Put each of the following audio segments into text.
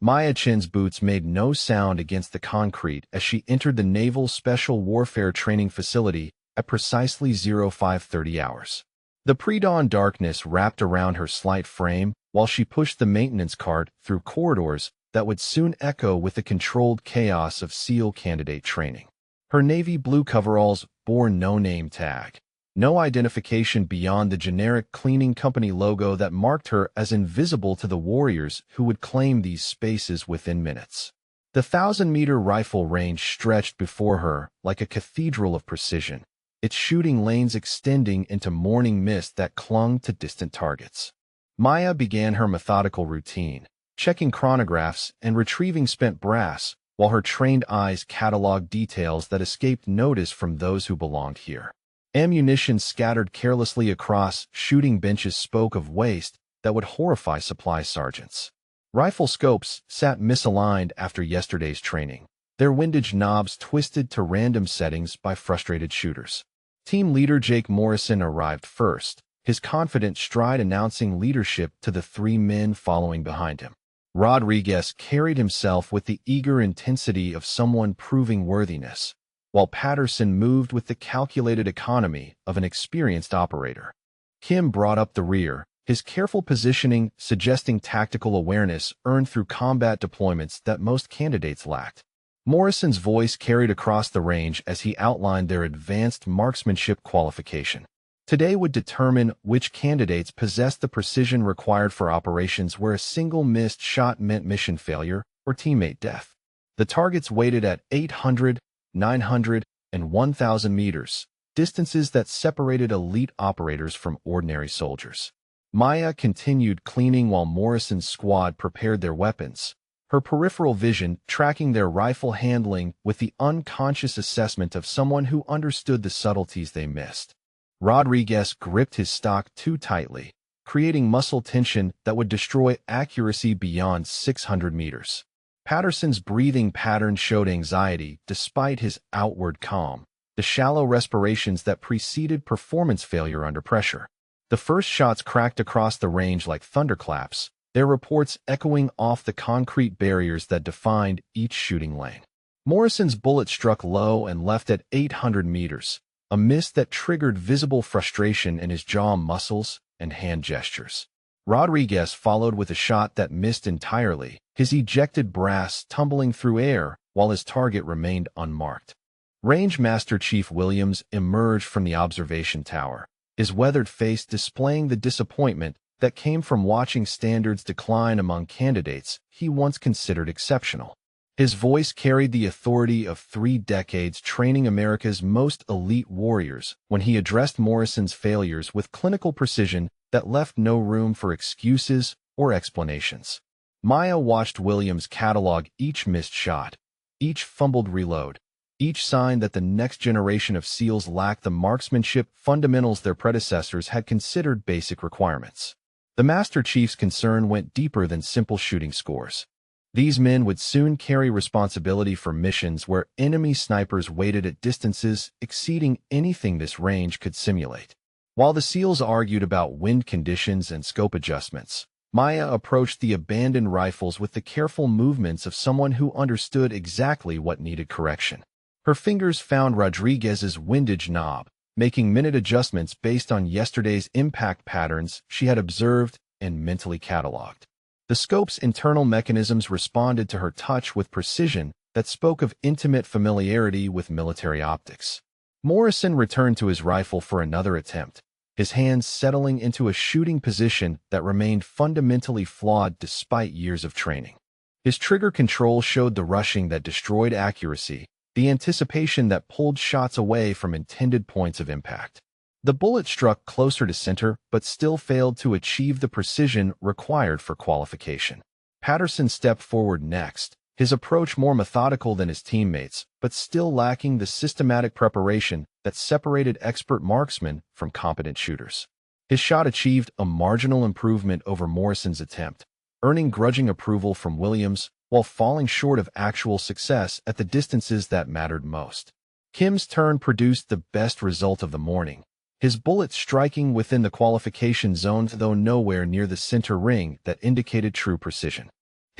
Maya Chin's boots made no sound against the concrete as she entered the Naval Special Warfare Training Facility at precisely 0530 hours. The pre-dawn darkness wrapped around her slight frame while she pushed the maintenance cart through corridors that would soon echo with the controlled chaos of SEAL candidate training. Her navy blue coveralls bore no name tag, no identification beyond the generic cleaning company logo that marked her as invisible to the warriors who would claim these spaces within minutes. The 1,000-meter rifle range stretched before her like a cathedral of precision, its shooting lanes extending into morning mist that clung to distant targets. Maya began her methodical routine, checking chronographs and retrieving spent brass, while her trained eyes cataloged details that escaped notice from those who belonged here. Ammunition scattered carelessly across shooting benches spoke of waste that would horrify supply sergeants. Rifle scopes sat misaligned after yesterday's training, their windage knobs twisted to random settings by frustrated shooters. Team leader Jake Morrison arrived first, his confident stride announcing leadership to the 3 men following behind him. Rodriguez carried himself with the eager intensity of someone proving worthiness, while Patterson moved with the calculated economy of an experienced operator. Kim brought up the rear, his careful positioning suggesting tactical awareness earned through combat deployments that most candidates lacked. Morrison's voice carried across the range as he outlined their advanced marksmanship qualification. Today would determine which candidates possessed the precision required for operations where a single missed shot meant mission failure or teammate death. The targets weighted at 800, 900, and 1,000 meters, distances that separated elite operators from ordinary soldiers. Maya continued cleaning while Morrison's squad prepared their weapons, her peripheral vision tracking their rifle handling with the unconscious assessment of someone who understood the subtleties they missed. Rodriguez gripped his stock too tightly, creating muscle tension that would destroy accuracy beyond 600 meters. Patterson's breathing pattern showed anxiety despite his outward calm, the shallow respirations that preceded performance failure under pressure. The first shots cracked across the range like thunderclaps, their reports echoing off the concrete barriers that defined each shooting lane. Morrison's bullet struck low and left at 800 meters, a miss that triggered visible frustration in his jaw muscles and hand gestures. Rodriguez followed with a shot that missed entirely, his ejected brass tumbling through air while his target remained unmarked. Range Master Chief Williams emerged from the observation tower, his weathered face displaying the disappointment that came from watching standards decline among candidates he once considered exceptional. His voice carried the authority of 3 decades training America's most elite warriors when he addressed Morrison's failures with clinical precision that left no room for excuses or explanations. Maya watched Williams catalog each missed shot, each fumbled reload, each sign that the next generation of SEALs lacked the marksmanship fundamentals their predecessors had considered basic requirements. The Master Chief's concern went deeper than simple shooting scores. These men would soon carry responsibility for missions where enemy snipers waited at distances exceeding anything this range could simulate. While the SEALs argued about wind conditions and scope adjustments, Maya approached the abandoned rifles with the careful movements of someone who understood exactly what needed correction. Her fingers found Rodriguez's windage knob, making minute adjustments based on yesterday's impact patterns she had observed and mentally cataloged. The scope's internal mechanisms responded to her touch with precision that spoke of intimate familiarity with military optics. Morrison returned to his rifle for another attempt, his hands settling into a shooting position that remained fundamentally flawed despite years of training. His trigger control showed the rushing that destroyed accuracy, the anticipation that pulled shots away from intended points of impact. The bullet struck closer to center but still failed to achieve the precision required for qualification. Patterson stepped forward next, his approach more methodical than his teammates, but still lacking the systematic preparation that separated expert marksmen from competent shooters. His shot achieved a marginal improvement over Morrison's attempt, earning grudging approval from Williams while falling short of actual success at the distances that mattered most. Kim's turn produced the best result of the morning, his bullet striking within the qualification zone though nowhere near the center ring that indicated true precision.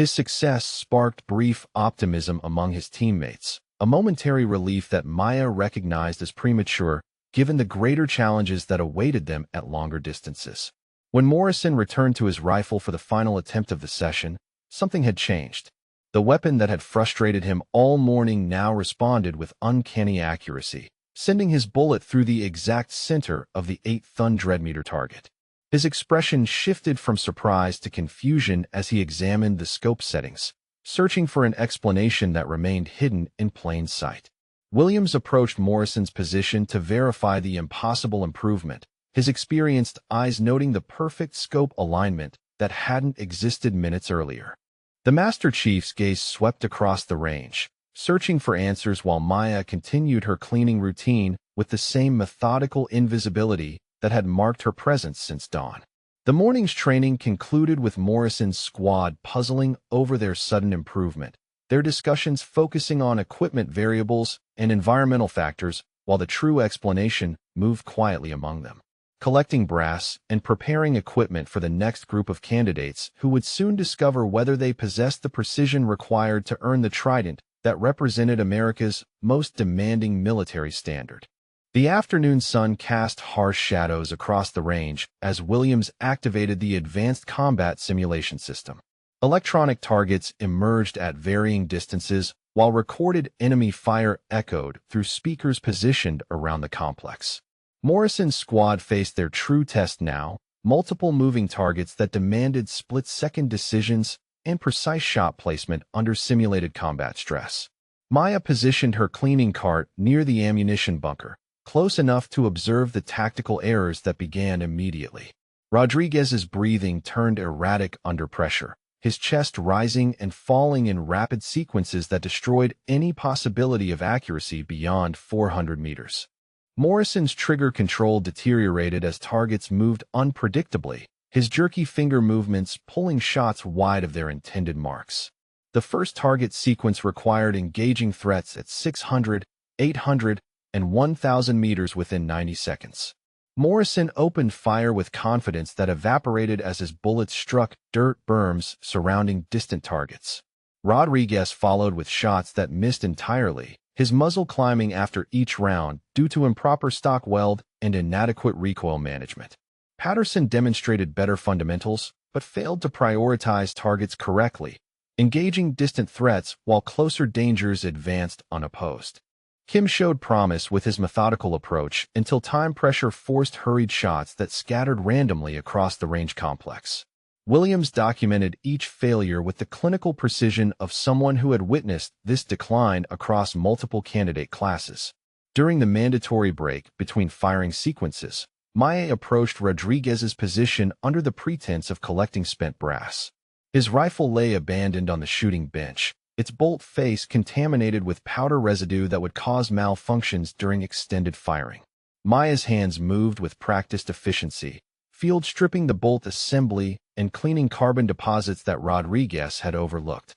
His success sparked brief optimism among his teammates, a momentary relief that Maya recognized as premature given the greater challenges that awaited them at longer distances. When Morrison returned to his rifle for the final attempt of the session, something had changed. The weapon that had frustrated him all morning now responded with uncanny accuracy, sending his bullet through the exact center of the 8 Thun target. His expression shifted from surprise to confusion as he examined the scope settings, searching for an explanation that remained hidden in plain sight. Williams approached Morrison's position to verify the impossible improvement, his experienced eyes noting the perfect scope alignment that hadn't existed minutes earlier. The Master Chief's gaze swept across the range, searching for answers while Maya continued her cleaning routine with the same methodical invisibility that had marked her presence since dawn. The morning's training concluded with Morrison's squad puzzling over their sudden improvement, their discussions focusing on equipment variables and environmental factors, while the true explanation moved quietly among them. Collecting brass and preparing equipment for the next group of candidates who would soon discover whether they possessed the precision required to earn the trident that represented America's most demanding military standard. The afternoon sun cast harsh shadows across the range as Williams activated the Advanced Combat Simulation System. Electronic targets emerged at varying distances while recorded enemy fire echoed through speakers positioned around the complex. Morrison's squad faced their true test now, multiple moving targets that demanded split-second decisions and precise shot placement under simulated combat stress. Maya positioned her cleaning cart near the ammunition bunker, close enough to observe the tactical errors that began immediately. Rodriguez's breathing turned erratic under pressure, his chest rising and falling in rapid sequences that destroyed any possibility of accuracy beyond 400 meters. Morrison's trigger control deteriorated as targets moved unpredictably, his jerky finger movements pulling shots wide of their intended marks. The first target sequence required engaging threats at 600, 800, and 1,000 meters within 90 seconds. Morrison opened fire with confidence that evaporated as his bullets struck dirt berms surrounding distant targets. Rodriguez followed with shots that missed entirely, his muzzle climbing after each round due to improper stock weld and inadequate recoil management. Patterson demonstrated better fundamentals, but failed to prioritize targets correctly, engaging distant threats while closer dangers advanced unopposed. Kim showed promise with his methodical approach until time pressure forced hurried shots that scattered randomly across the range complex. Williams documented each failure with the clinical precision of someone who had witnessed this decline across multiple candidate classes. During the mandatory break between firing sequences, Maya approached Rodriguez's position under the pretense of collecting spent brass. His rifle lay abandoned on the shooting bench, its bolt face contaminated with powder residue that would cause malfunctions during extended firing. Maya's hands moved with practiced efficiency, field stripping the bolt assembly and cleaning carbon deposits that Rodriguez had overlooked.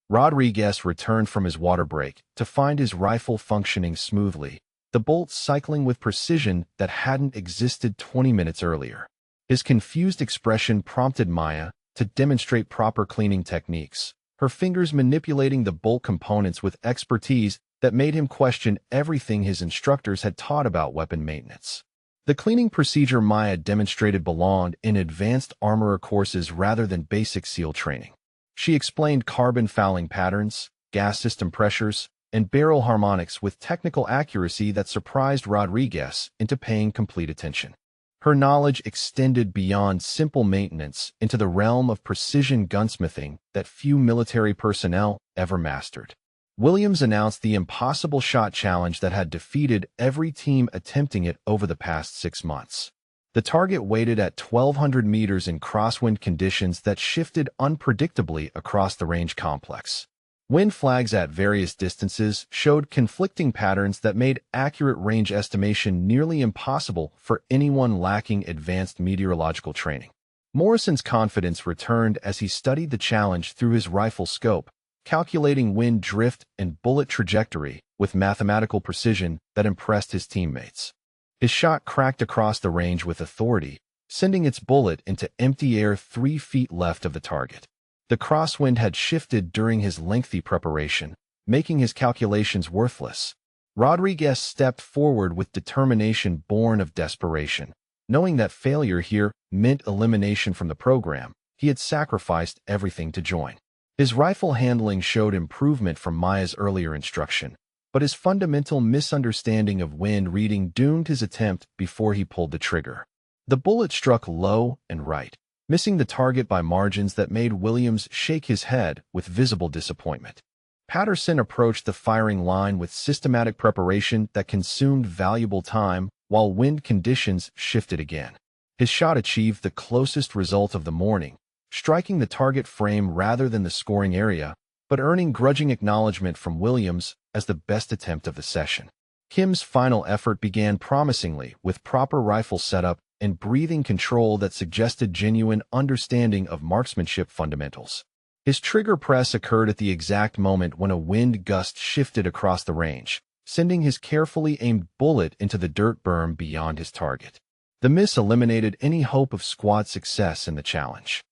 Rodriguez returned from his water break to find his rifle functioning smoothly, the bolts cycling with precision that hadn't existed 20 minutes earlier. His confused expression prompted Maya to demonstrate proper cleaning techniques, her fingers manipulating the bolt components with expertise that made him question everything his instructors had taught about weapon maintenance. The cleaning procedure Maya demonstrated belonged in advanced armorer courses rather than basic SEAL training. She explained carbon fouling patterns, gas system pressures, and barrel harmonics with technical accuracy that surprised Rodriguez into paying complete attention. Her knowledge extended beyond simple maintenance into the realm of precision gunsmithing that few military personnel ever mastered. Williams announced the impossible shot challenge that had defeated every team attempting it over the past 6 months. The target waited at 1,200 meters in crosswind conditions that shifted unpredictably across the range complex. Wind flags at various distances showed conflicting patterns that made accurate range estimation nearly impossible for anyone lacking advanced meteorological training. Morrison's confidence returned as he studied the challenge through his rifle scope, calculating wind drift and bullet trajectory with mathematical precision that impressed his teammates. His shot cracked across the range with authority, sending its bullet into empty air 3 feet left of the target. The crosswind had shifted during his lengthy preparation, making his calculations worthless. Rodriguez stepped forward with determination born of desperation. Knowing that failure here meant elimination from the program, he had sacrificed everything to join. His rifle handling showed improvement from Maya's earlier instruction, but his fundamental misunderstanding of wind reading doomed his attempt before he pulled the trigger. The bullet struck low and right, missing the target by margins that made Williams shake his head with visible disappointment. Patterson approached the firing line with systematic preparation that consumed valuable time while wind conditions shifted again. His shot achieved the closest result of the morning, striking the target frame rather than the scoring area, but earning grudging acknowledgement from Williams as the best attempt of the session. Kim's final effort began promisingly with proper rifle setup and breathing control that suggested genuine understanding of marksmanship fundamentals. His trigger press occurred at the exact moment when a wind gust shifted across the range, sending his carefully aimed bullet into the dirt berm beyond his target. The miss eliminated any hope of squad success in the challenge.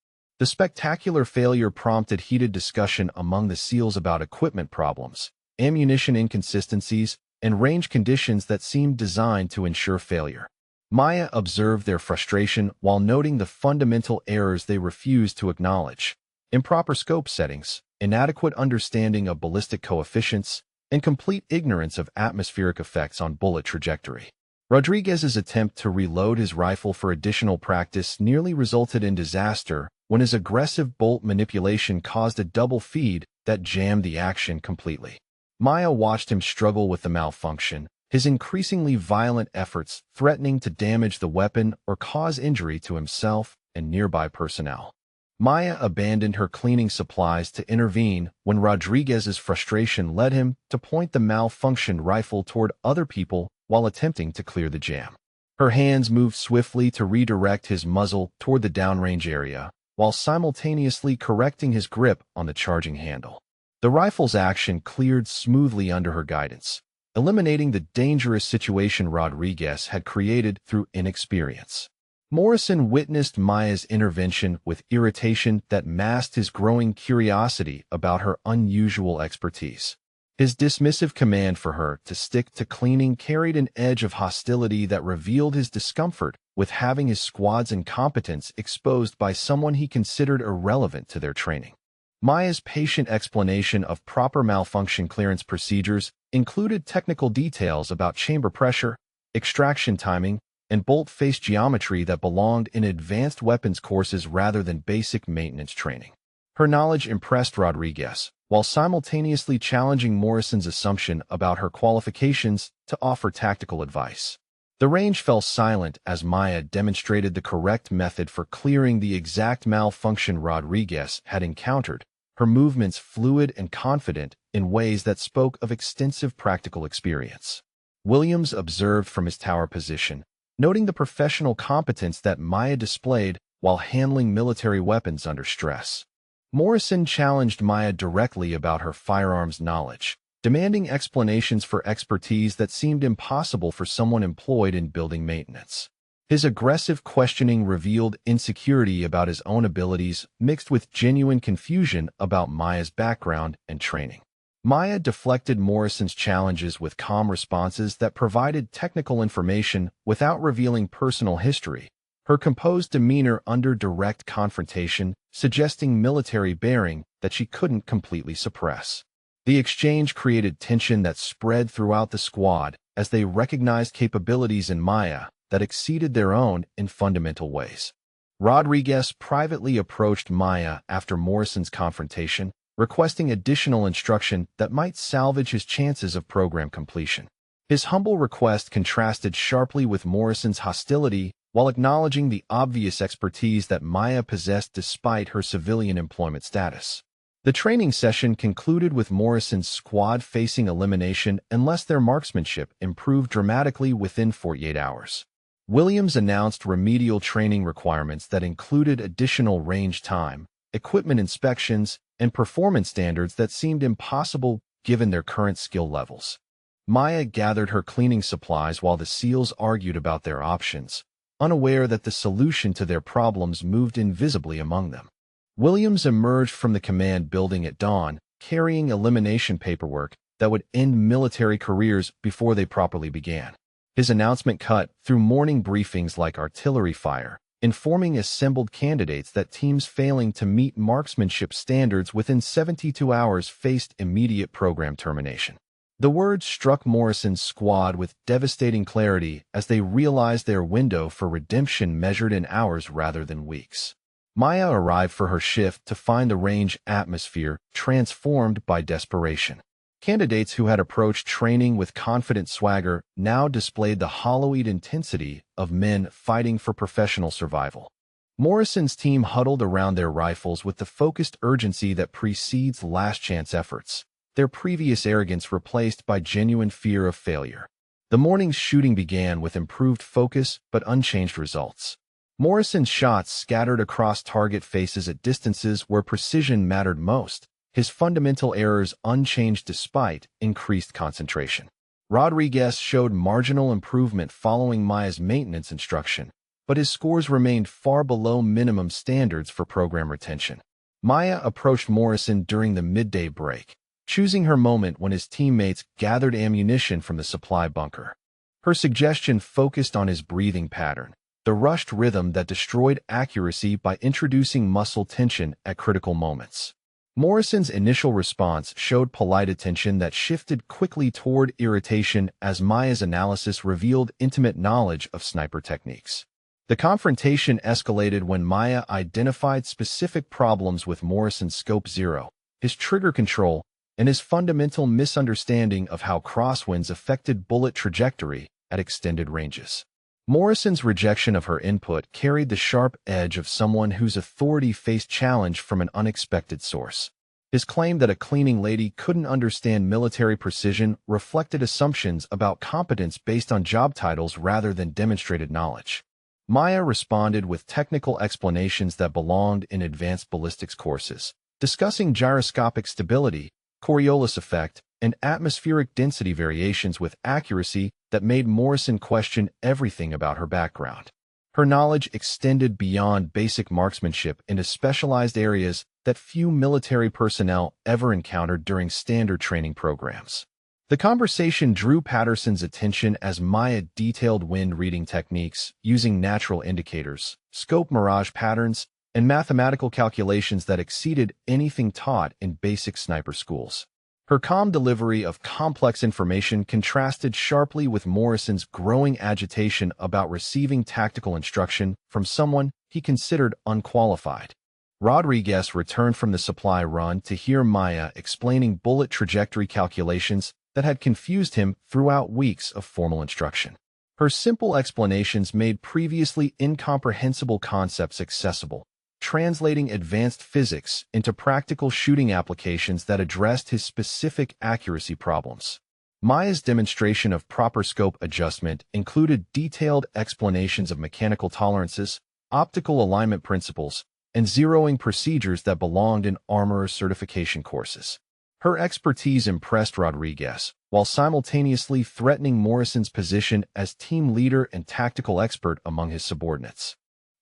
The spectacular failure prompted heated discussion among the SEALs about equipment problems, ammunition inconsistencies, and range conditions that seemed designed to ensure failure. Maya observed their frustration while noting the fundamental errors they refused to acknowledge: improper scope settings, inadequate understanding of ballistic coefficients, and complete ignorance of atmospheric effects on bullet trajectory. Rodriguez's attempt to reload his rifle for additional practice nearly resulted in disaster when his aggressive bolt manipulation caused a double feed that jammed the action completely. Maya watched him struggle with the malfunction, his increasingly violent efforts threatening to damage the weapon or cause injury to himself and nearby personnel. Maya abandoned her cleaning supplies to intervene when Rodriguez's frustration led him to point the malfunctioned rifle toward other people while attempting to clear the jam. Her hands moved swiftly to redirect his muzzle toward the downrange area, while simultaneously correcting his grip on the charging handle. The rifle's action cleared smoothly under her guidance, eliminating the dangerous situation Rodriguez had created through inexperience. Morrison witnessed Maya's intervention with irritation that masked his growing curiosity about her unusual expertise. His dismissive command for her to stick to cleaning carried an edge of hostility that revealed his discomfort with having his squad's incompetence exposed by someone he considered irrelevant to their training. Maya's patient explanation of proper malfunction clearance procedures included technical details about chamber pressure, extraction timing, and bolt face geometry that belonged in advanced weapons courses rather than basic maintenance training. Her knowledge impressed Rodriguez, while simultaneously challenging Morrison's assumption about her qualifications to offer tactical advice. The range fell silent as Maya demonstrated the correct method for clearing the exact malfunction Rodriguez had encountered, her movements fluid and confident in ways that spoke of extensive practical experience. Williams observed from his tower position, noting the professional competence that Maya displayed while handling military weapons under stress. Morrison challenged Maya directly about her firearms knowledge, demanding explanations for expertise that seemed impossible for someone employed in building maintenance. His aggressive questioning revealed insecurity about his own abilities mixed with genuine confusion about Maya's background and training. Maya deflected Morrison's challenges with calm responses that provided technical information without revealing personal history, her composed demeanor under direct confrontation suggesting military bearing that she couldn't completely suppress. The exchange created tension that spread throughout the squad as they recognized capabilities in Maya that exceeded their own in fundamental ways. Rodriguez privately approached Maya after Morrison's confrontation, requesting additional instruction that might salvage his chances of program completion. His humble request contrasted sharply with Morrison's hostility while acknowledging the obvious expertise that Maya possessed despite her civilian employment status. The training session concluded with Morrison's squad facing elimination unless their marksmanship improved dramatically within 48 hours. Williams announced remedial training requirements that included additional range time, equipment inspections, and performance standards that seemed impossible given their current skill levels. Maya gathered her cleaning supplies while the SEALs argued about their options, unaware that the solution to their problems moved invisibly among them. Williams emerged from the command building at dawn, carrying elimination paperwork that would end military careers before they properly began. His announcement cut through morning briefings like artillery fire, informing assembled candidates that teams failing to meet marksmanship standards within 72 hours faced immediate program termination. The words struck Morrison's squad with devastating clarity as they realized their window for redemption measured in hours rather than weeks. Maya arrived for her shift to find the range atmosphere transformed by desperation. Candidates who had approached training with confident swagger now displayed the hollow-eyed intensity of men fighting for professional survival. Morrison's team huddled around their rifles with the focused urgency that precedes last-chance efforts, their previous arrogance replaced by genuine fear of failure. The morning's shooting began with improved focus but unchanged results. Morrison's shots scattered across target faces at distances where precision mattered most, his fundamental errors unchanged despite increased concentration. Rodriguez showed marginal improvement following Maya's maintenance instruction, but his scores remained far below minimum standards for program retention. Maya approached Morrison during the midday break, choosing her moment when his teammates gathered ammunition from the supply bunker. Her suggestion focused on his breathing pattern, the rushed rhythm that destroyed accuracy by introducing muscle tension at critical moments. Morrison's initial response showed polite attention that shifted quickly toward irritation as Maya's analysis revealed intimate knowledge of sniper techniques. The confrontation escalated when Maya identified specific problems with Morrison's Scope 0, his trigger control, and his fundamental misunderstanding of how crosswinds affected bullet trajectory at extended ranges. Morrison's rejection of her input carried the sharp edge of someone whose authority faced challenge from an unexpected source. His claim that a cleaning lady couldn't understand military precision reflected assumptions about competence based on job titles rather than demonstrated knowledge. Maya responded with technical explanations that belonged in advanced ballistics courses, discussing gyroscopic stability, Coriolis effect, and atmospheric density variations with accuracy that made Morrison question everything about her background. Her knowledge extended beyond basic marksmanship into specialized areas that few military personnel ever encountered during standard training programs. The conversation drew Patterson's attention as Maya detailed wind reading techniques using natural indicators, scope mirage patterns, and mathematical calculations that exceeded anything taught in basic sniper schools. Her calm delivery of complex information contrasted sharply with Morrison's growing agitation about receiving tactical instruction from someone he considered unqualified. Rodriguez returned from the supply run to hear Maya explaining bullet trajectory calculations that had confused him throughout weeks of formal instruction. Her simple explanations made previously incomprehensible concepts accessible, translating advanced physics into practical shooting applications that addressed his specific accuracy problems. Maya's demonstration of proper scope adjustment included detailed explanations of mechanical tolerances, optical alignment principles, and zeroing procedures that belonged in armorer certification courses. Her expertise impressed Rodriguez, while simultaneously threatening Morrison's position as team leader and tactical expert among his subordinates.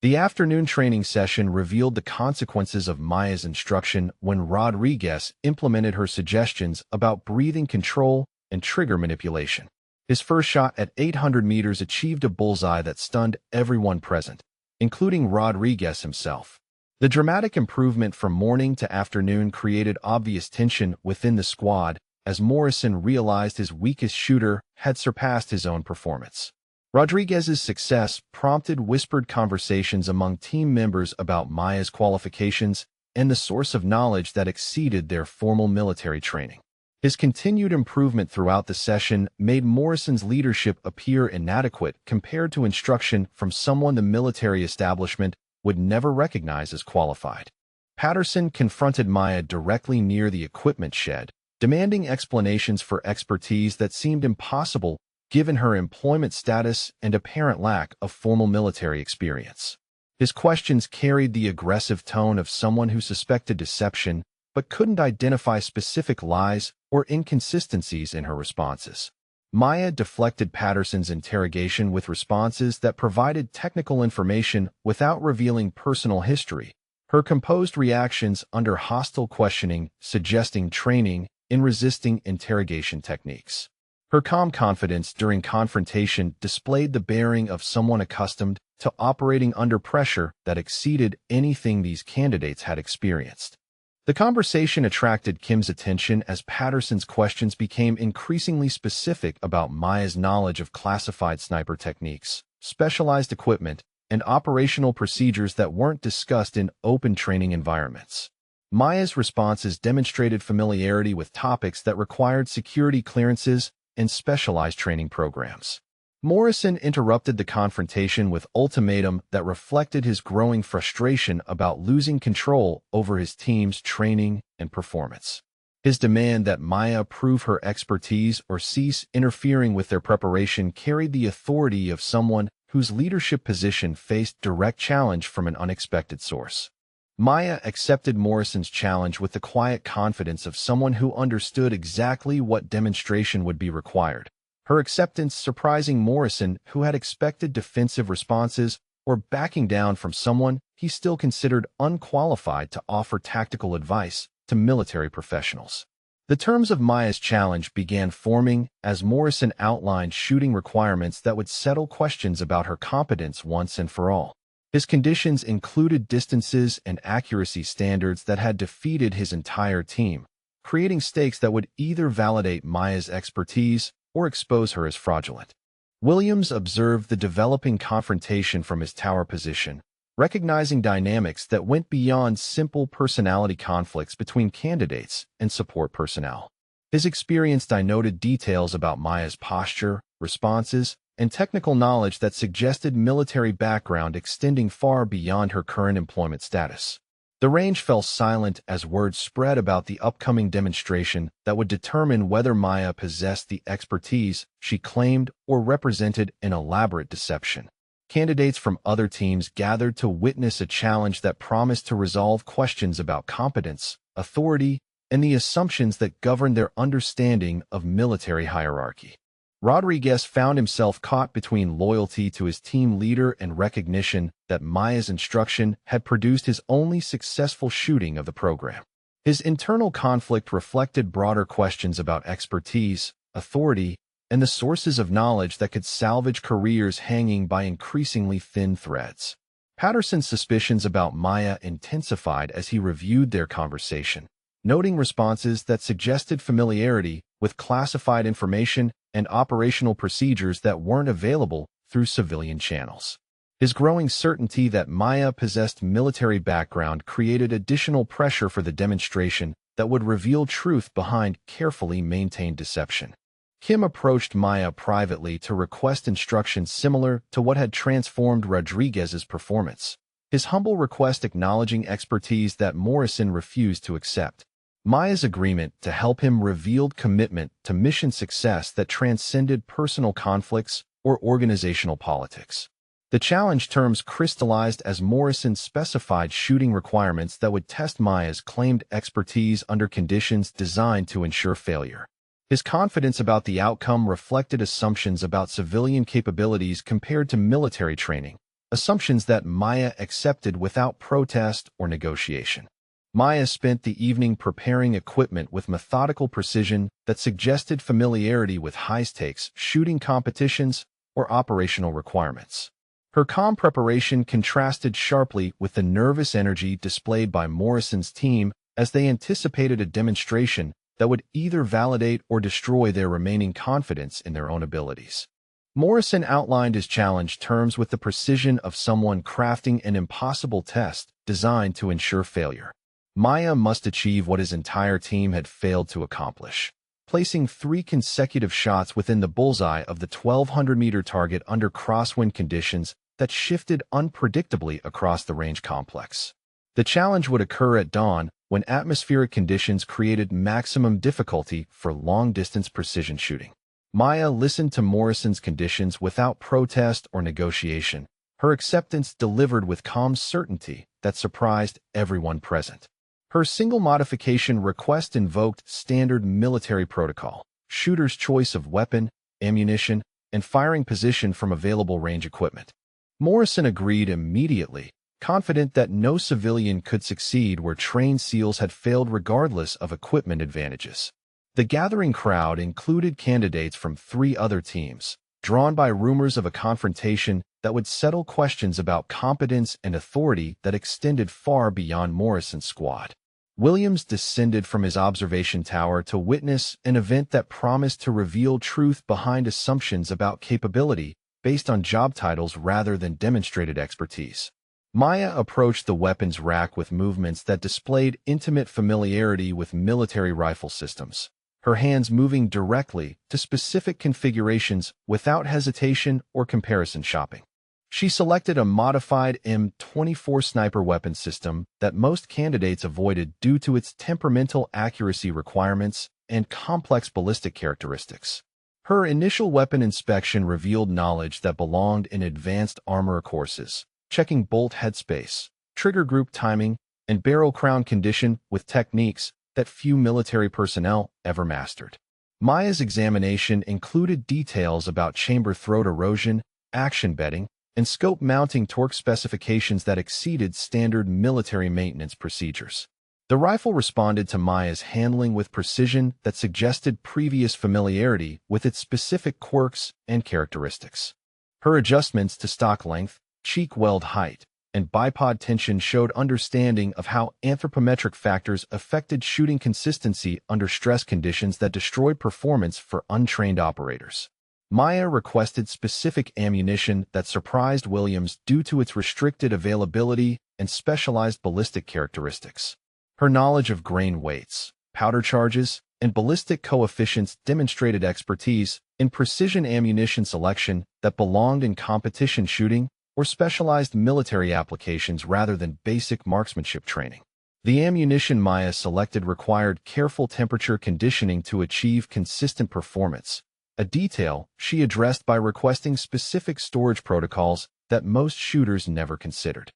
The afternoon training session revealed the consequences of Maya's instruction when Rodriguez implemented her suggestions about breathing control and trigger manipulation. His first shot at 800 meters achieved a bullseye that stunned everyone present, including Rodriguez himself. The dramatic improvement from morning to afternoon created obvious tension within the squad as Morrison realized his weakest shooter had surpassed his own performance. Rodriguez's success prompted whispered conversations among team members about Maya's qualifications and the source of knowledge that exceeded their formal military training. His continued improvement throughout the session made Morrison's leadership appear inadequate compared to instruction from someone the military establishment would never recognize as qualified. Patterson confronted Maya directly near the equipment shed, demanding explanations for expertise that seemed impossible given her employment status and apparent lack of formal military experience. His questions carried the aggressive tone of someone who suspected deception but couldn't identify specific lies or inconsistencies in her responses. Maya deflected Patterson's interrogation with responses that provided technical information without revealing personal history, Her composed reactions under hostile questioning suggesting training in resisting interrogation techniques. Her calm confidence during confrontation displayed the bearing of someone accustomed to operating under pressure that exceeded anything these candidates had experienced. The conversation attracted Kim's attention as Patterson's questions became increasingly specific about Maya's knowledge of classified sniper techniques, specialized equipment, and operational procedures that weren't discussed in open training environments. Maya's responses demonstrated familiarity with topics that required security clearances and specialized training programs. Morrison interrupted the confrontation with ultimatum that reflected his growing frustration about losing control over his team's training and performance. His demand that Maya prove her expertise or cease interfering with their preparation carried the authority of someone whose leadership position faced direct challenge from an unexpected source. Maya accepted Morrison's challenge with the quiet confidence of someone who understood exactly what demonstration would be required. Her acceptance surprising Morrison, who had expected defensive responses or backing down from someone he still considered unqualified to offer tactical advice to military professionals. The terms of Maya's challenge began forming as Morrison outlined shooting requirements that would settle questions about her competence once and for all. His conditions included distances and accuracy standards that had defeated his entire team, creating stakes that would either validate Maya's expertise or expose her as fraudulent. Williams observed the developing confrontation from his tower position, recognizing dynamics that went beyond simple personality conflicts between candidates and support personnel. His experience denoted details about Maya's posture, responses, and technical knowledge that suggested military background extending far beyond her current employment status. The range fell silent as word spread about the upcoming demonstration that would determine whether Maya possessed the expertise she claimed or represented an elaborate deception. Candidates from other teams gathered to witness a challenge that promised to resolve questions about competence, authority, and the assumptions that governed their understanding of military hierarchy. Rodriguez found himself caught between loyalty to his team leader and recognition that Maya's instruction had produced his only successful shooting of the program. His internal conflict reflected broader questions about expertise, authority, and the sources of knowledge that could salvage careers hanging by increasingly thin threads. Patterson's suspicions about Maya intensified as he reviewed their conversation, noting responses that suggested familiarity with classified information and operational procedures that weren't available through civilian channels. His growing certainty that Maya possessed military background created additional pressure for the demonstration that would reveal truth behind carefully maintained deception. Kim approached Maya privately to request instructions similar to what had transformed Rodriguez's performance, his humble request acknowledging expertise that Morrison refused to accept. Maya's agreement to help him revealed commitment to mission success that transcended personal conflicts or organizational politics. The challenge terms crystallized as Morrison specified shooting requirements that would test Maya's claimed expertise under conditions designed to ensure failure. His confidence about the outcome reflected assumptions about civilian capabilities compared to military training, assumptions that Maya accepted without protest or negotiation. Maya spent the evening preparing equipment with methodical precision that suggested familiarity with high-stakes shooting competitions or operational requirements. Her calm preparation contrasted sharply with the nervous energy displayed by Morrison's team as they anticipated a demonstration that would either validate or destroy their remaining confidence in their own abilities. Morrison outlined his challenge terms with the precision of someone crafting an impossible test designed to ensure failure. Maya must achieve what his entire team had failed to accomplish, placing 3 consecutive shots within the bullseye of the 1,200-meter target under crosswind conditions that shifted unpredictably across the range complex. The challenge would occur at dawn when atmospheric conditions created maximum difficulty for long-distance precision shooting. Maya listened to Morrison's conditions without protest or negotiation, her acceptance delivered with calm certainty that surprised everyone present. Her single modification request invoked standard military protocol, shooter's choice of weapon, ammunition, and firing position from available range equipment. Morrison agreed immediately, confident that no civilian could succeed where trained SEALs had failed regardless of equipment advantages. The gathering crowd included candidates from 3 other teams, drawn by rumors of a confrontation that would settle questions about competence and authority that extended far beyond Morrison's squad. Williams descended from his observation tower to witness an event that promised to reveal truth behind assumptions about capability based on job titles rather than demonstrated expertise. Maya approached the weapons rack with movements that displayed intimate familiarity with military rifle systems, her hands moving directly to specific configurations without hesitation or comparison shopping. She selected a modified M24 sniper weapon system that most candidates avoided due to its temperamental accuracy requirements and complex ballistic characteristics. Her initial weapon inspection revealed knowledge that belonged in advanced armor courses, checking bolt headspace, trigger group timing, and barrel crown condition with techniques that few military personnel ever mastered. Maya's examination included details about chamber throat erosion, action bedding, and scope mounting torque specifications that exceeded standard military maintenance procedures. The rifle responded to Maya's handling with precision that suggested previous familiarity with its specific quirks and characteristics. Her adjustments to stock length, cheek weld height, and bipod tension showed understanding of how anthropometric factors affected shooting consistency under stress conditions that destroyed performance for untrained operators. Maya requested specific ammunition that surprised Williams due to its restricted availability and specialized ballistic characteristics. Her knowledge of grain weights, powder charges, and ballistic coefficients demonstrated expertise in precision ammunition selection that belonged in competition shooting or specialized military applications rather than basic marksmanship training. The ammunition Maya selected required careful temperature conditioning to achieve consistent performance, a detail she addressed by requesting specific storage protocols that most shooters never considered.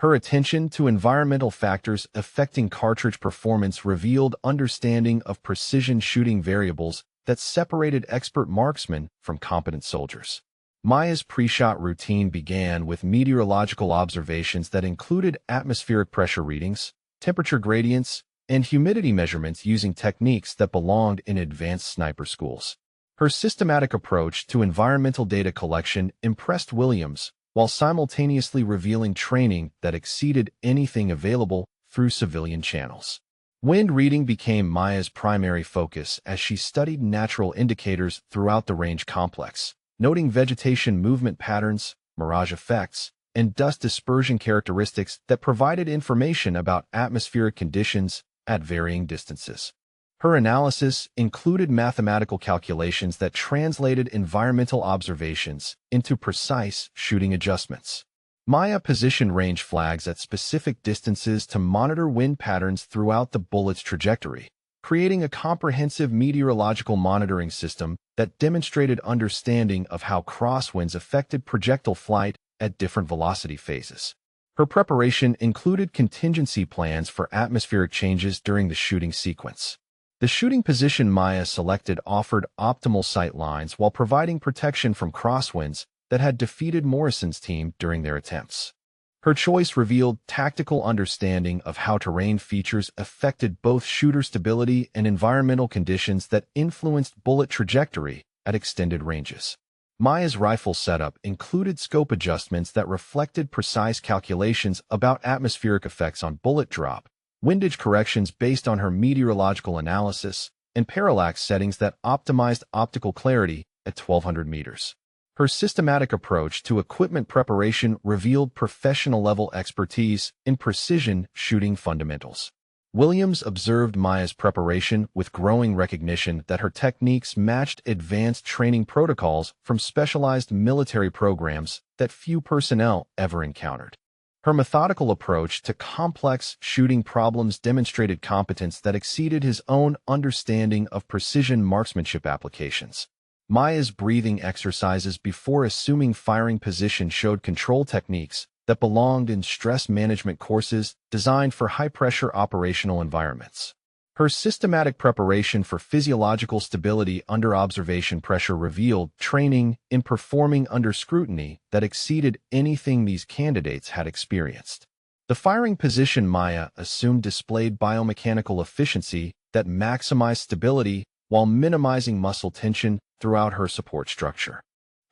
Her attention to environmental factors affecting cartridge performance revealed understanding of precision shooting variables that separated expert marksmen from competent soldiers. Maya's pre-shot routine began with meteorological observations that included atmospheric pressure readings, temperature gradients, and humidity measurements using techniques that belonged in advanced sniper schools. Her systematic approach to environmental data collection impressed Williams, while simultaneously revealing training that exceeded anything available through civilian channels. Wind reading became Maya's primary focus as she studied natural indicators throughout the range complex, noting vegetation movement patterns, mirage effects, and dust dispersion characteristics that provided information about atmospheric conditions at varying distances. Her analysis included mathematical calculations that translated environmental observations into precise shooting adjustments. Maya positioned range flags at specific distances to monitor wind patterns throughout the bullet's trajectory, creating a comprehensive meteorological monitoring system that demonstrated understanding of how crosswinds affected projectile flight at different velocity phases. Her preparation included contingency plans for atmospheric changes during the shooting sequence. The shooting position Maya selected offered optimal sight lines while providing protection from crosswinds that had defeated Morrison's team during their attempts. Her choice revealed tactical understanding of how terrain features affected both shooter stability and environmental conditions that influenced bullet trajectory at extended ranges. Maya's rifle setup included scope adjustments that reflected precise calculations about atmospheric effects on bullet drop, windage corrections based on her meteorological analysis, and parallax settings that optimized optical clarity at 1,200 meters. Her systematic approach to equipment preparation revealed professional-level expertise in precision shooting fundamentals. Williams observed Maya's preparation with growing recognition that her techniques matched advanced training protocols from specialized military programs that few personnel ever encountered. Her methodical approach to complex shooting problems demonstrated competence that exceeded his own understanding of precision marksmanship applications. Maya's breathing exercises before assuming firing position showed control techniques that belonged in stress management courses designed for high-pressure operational environments. Her systematic preparation for physiological stability under observation pressure revealed training in performing under scrutiny that exceeded anything these candidates had experienced. The firing position Maya assumed displayed biomechanical efficiency that maximized stability while minimizing muscle tension throughout her support structure.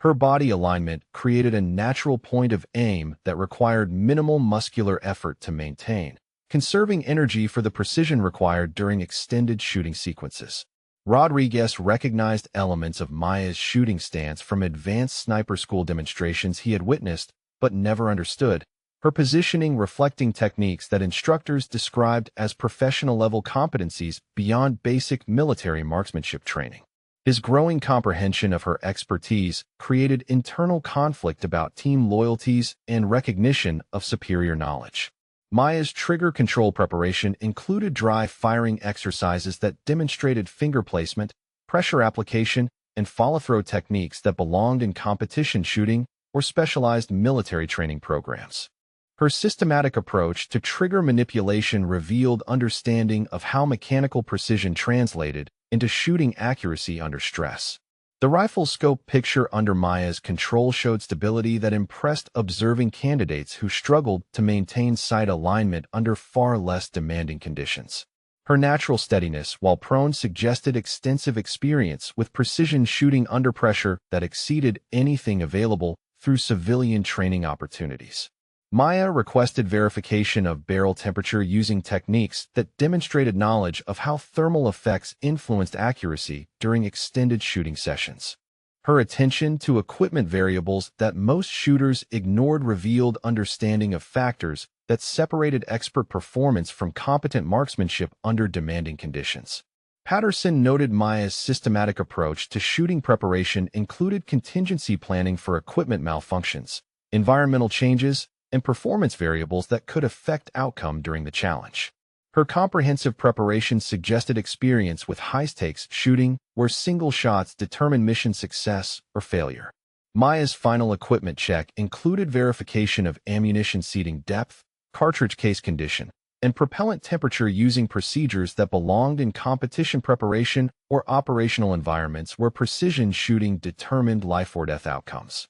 Her body alignment created a natural point of aim that required minimal muscular effort to maintain, conserving energy for the precision required during extended shooting sequences. Rodriguez recognized elements of Maya's shooting stance from advanced sniper school demonstrations he had witnessed but never understood, her positioning reflecting techniques that instructors described as professional-level competencies beyond basic military marksmanship training. His growing comprehension of her expertise created internal conflict about team loyalties and recognition of superior knowledge. Maya's trigger control preparation included dry firing exercises that demonstrated finger placement, pressure application, and follow-throw techniques that belonged in competition shooting or specialized military training programs. Her systematic approach to trigger manipulation revealed understanding of how mechanical precision translated into shooting accuracy under stress. The rifle scope picture under Maya's control showed stability that impressed observing candidates who struggled to maintain sight alignment under far less demanding conditions. Her natural steadiness, while prone, suggested extensive experience with precision shooting under pressure that exceeded anything available through civilian training opportunities. Maya requested verification of barrel temperature using techniques that demonstrated knowledge of how thermal effects influenced accuracy during extended shooting sessions. Her attention to equipment variables that most shooters ignored revealed understanding of factors that separated expert performance from competent marksmanship under demanding conditions. Patterson noted Maya's systematic approach to shooting preparation included contingency planning for equipment malfunctions, environmental changes, and performance variables that could affect outcome during the challenge. Her comprehensive preparation suggested experience with high-stakes shooting where single shots determine mission success or failure. Maya's final equipment check included verification of ammunition seating depth, cartridge case condition, and propellant temperature using procedures that belonged in competition preparation or operational environments where precision shooting determined life-or-death outcomes.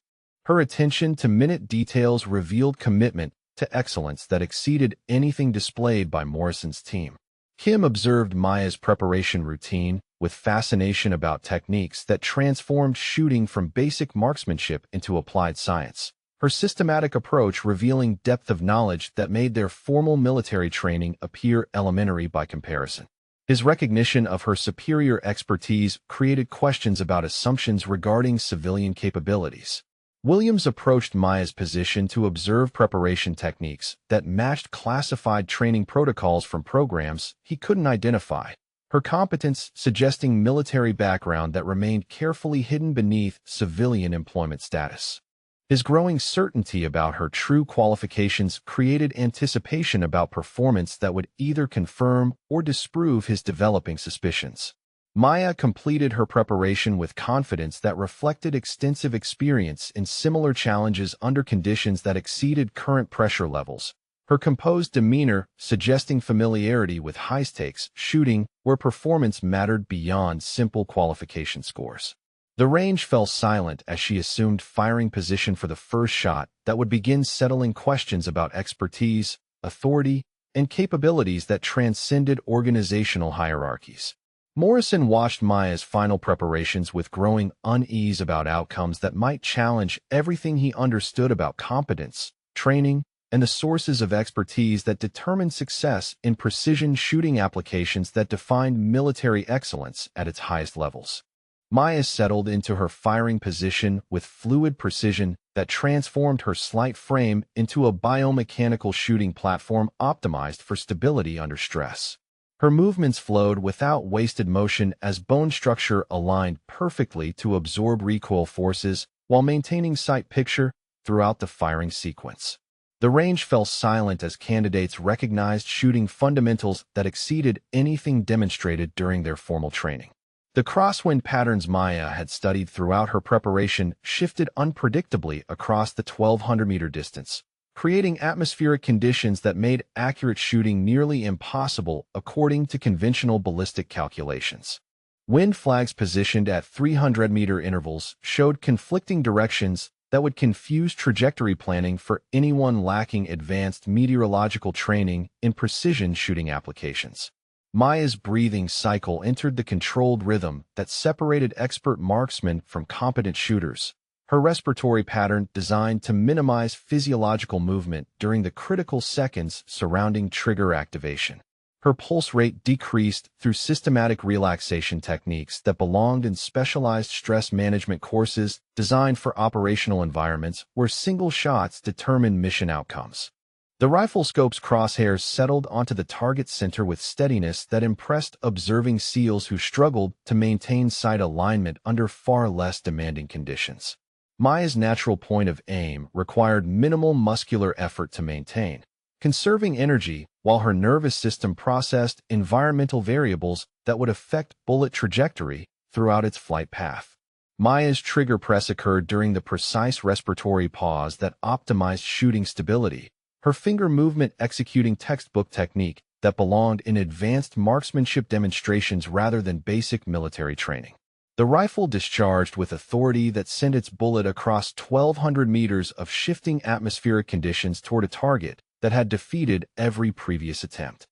Her attention to minute details revealed commitment to excellence that exceeded anything displayed by Morrison's team. Kim observed Maya's preparation routine with fascination about techniques that transformed shooting from basic marksmanship into applied science, her systematic approach revealing depth of knowledge that made their formal military training appear elementary by comparison. His recognition of her superior expertise created questions about assumptions regarding civilian capabilities. Williams approached Maya's position to observe preparation techniques that matched classified training protocols from programs he couldn't identify, her competence suggesting military background that remained carefully hidden beneath civilian employment status. His growing certainty about her true qualifications created anticipation about performance that would either confirm or disprove his developing suspicions. Maya completed her preparation with confidence that reflected extensive experience in similar challenges under conditions that exceeded current pressure levels, her composed demeanor suggesting familiarity with high-stakes shooting where performance mattered beyond simple qualification scores. The range fell silent as she assumed firing position for the first shot that would begin settling questions about expertise, authority, and capabilities that transcended organizational hierarchies. Morrison watched Maya's final preparations with growing unease about outcomes that might challenge everything he understood about competence, training, and the sources of expertise that determined success in precision shooting applications that defined military excellence at its highest levels. Maya settled into her firing position with fluid precision that transformed her slight frame into a biomechanical shooting platform optimized for stability under stress. Her movements flowed without wasted motion as bone structure aligned perfectly to absorb recoil forces while maintaining sight picture throughout the firing sequence. The range fell silent as candidates recognized shooting fundamentals that exceeded anything demonstrated during their formal training. The crosswind patterns Maya had studied throughout her preparation shifted unpredictably across the 1,200-meter distance, creating atmospheric conditions that made accurate shooting nearly impossible according to conventional ballistic calculations. Wind flags positioned at 300-meter intervals showed conflicting directions that would confuse trajectory planning for anyone lacking advanced meteorological training in precision shooting applications. Maya's breathing cycle entered the controlled rhythm that separated expert marksmen from competent shooters. Her respiratory pattern designed to minimize physiological movement during the critical seconds surrounding trigger activation. Her pulse rate decreased through systematic relaxation techniques that belonged in specialized stress management courses designed for operational environments where single shots determine mission outcomes. The rifle scope's crosshairs settled onto the target center with steadiness that impressed observing SEALs who struggled to maintain sight alignment under far less demanding conditions. Maya's natural point of aim required minimal muscular effort to maintain, conserving energy while her nervous system processed environmental variables that would affect bullet trajectory throughout its flight path. Maya's trigger press occurred during the precise respiratory pause that optimized shooting stability, her finger movement executing textbook technique that belonged in advanced marksmanship demonstrations rather than basic military training. The rifle discharged with authority that sent its bullet across 1,200 meters of shifting atmospheric conditions toward a target that had defeated every previous attempt.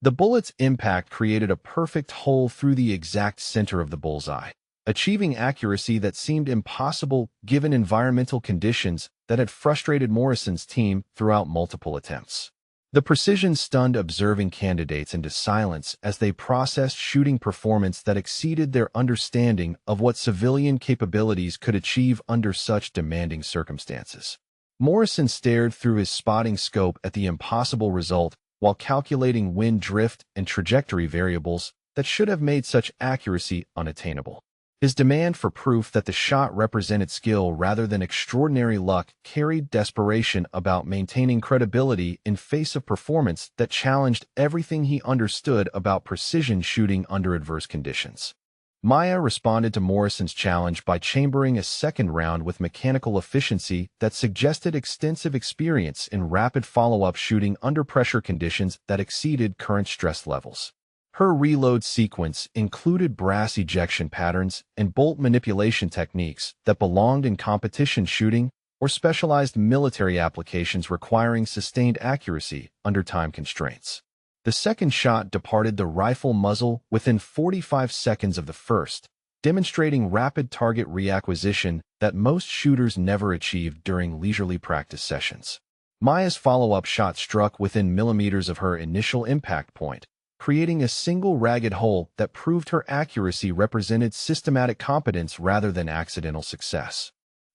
The bullet's impact created a perfect hole through the exact center of the bullseye, achieving accuracy that seemed impossible given environmental conditions that had frustrated Morrison's team throughout multiple attempts. The precision stunned observing candidates into silence as they processed shooting performance that exceeded their understanding of what civilian capabilities could achieve under such demanding circumstances. Morrison stared through his spotting scope at the impossible result while calculating wind drift and trajectory variables that should have made such accuracy unattainable. His demand for proof that the shot represented skill rather than extraordinary luck carried desperation about maintaining credibility in face of performance that challenged everything he understood about precision shooting under adverse conditions. Maya responded to Morrison's challenge by chambering a second round with mechanical efficiency that suggested extensive experience in rapid follow-up shooting under pressure conditions that exceeded current stress levels. Her reload sequence included brass ejection patterns and bolt manipulation techniques that belonged in competition shooting or specialized military applications requiring sustained accuracy under time constraints. The second shot departed the rifle muzzle within 45 seconds of the first, demonstrating rapid target reacquisition that most shooters never achieved during leisurely practice sessions. Maya's follow-up shot struck within millimeters of her initial impact point, creating a single ragged hole that proved her accuracy represented systematic competence rather than accidental success.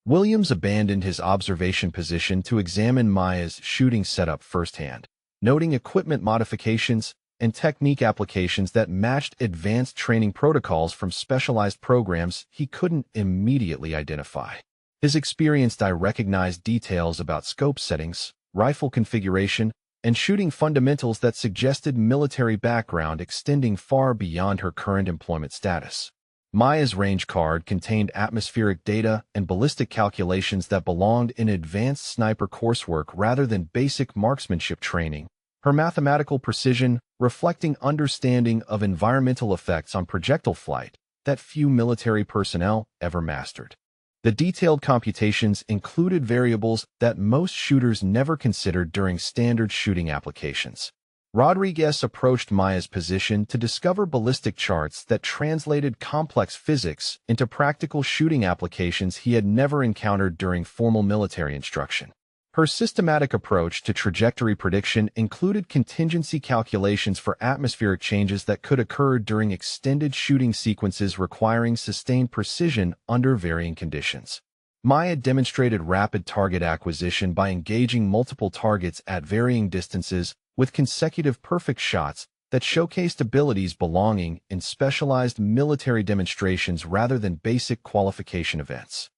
Williams abandoned his observation position to examine Maya's shooting setup firsthand, noting equipment modifications and technique applications that matched advanced training protocols from specialized programs he couldn't immediately identify. His experienced eye recognized details about scope settings, rifle configuration, and shooting fundamentals that suggested military background extending far beyond her current employment status. Maya's range card contained atmospheric data and ballistic calculations that belonged in advanced sniper coursework rather than basic marksmanship training, her mathematical precision reflecting understanding of environmental effects on projectile flight that few military personnel ever mastered. The detailed computations included variables that most shooters never considered during standard shooting applications. Rodriguez approached Maya's position to discover ballistic charts that translated complex physics into practical shooting applications he had never encountered during formal military instruction. Her systematic approach to trajectory prediction included contingency calculations for atmospheric changes that could occur during extended shooting sequences requiring sustained precision under varying conditions. Maya demonstrated rapid target acquisition by engaging multiple targets at varying distances with consecutive perfect shots that showcased abilities belonging in specialized military demonstrations rather than basic qualification events.